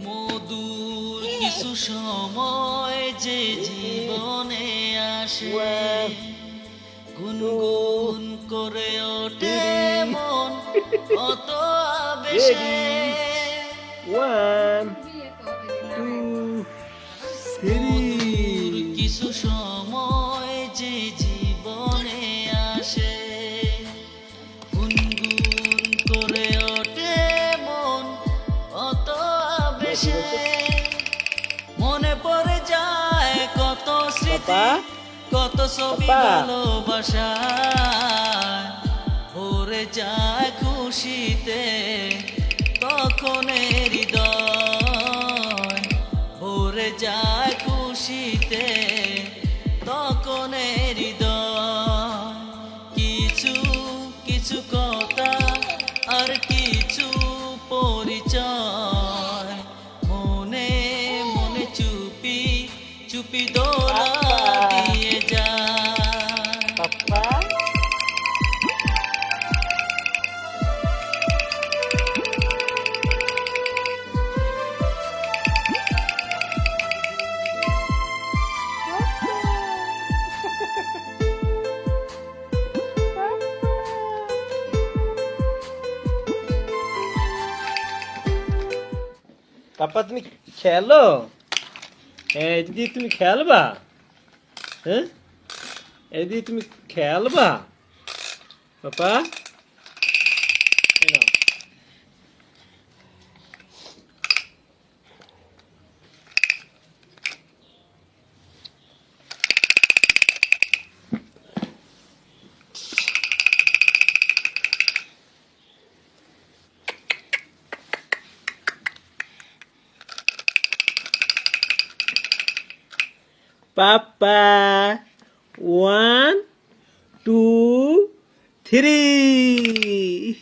মধুর কিছু সময় যে জীবনে আসে, গুনগুন করে ওঠে মন কত আবেশে। One, two, মধুর three. কিছু সময় যে জীবনে আসে, গুনগুন করে ওঠে মন কত আবেশে। মনে পড়ে যায় কত স্মৃতি, কত ছবি ভালোবাসা, ভরে যায় খুশিতে তখন হৃদয়, ভরে যায় খুশিতে তখন হৃদয়। কিছু কিছু কথা আর কিছু পরিচয়, মনে মনে চুপি চুপি দোলা দিয়ে যায়। Papa. পাপা তুমি খেলো? এই দিদি তুমি খেলবা? হ্যাঁ, এই দিদি তুমি খেলবা? পাপা এই নাও। Papa, 1, 2, 3.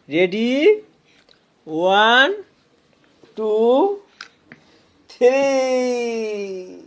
Ready? 1, 2, 3.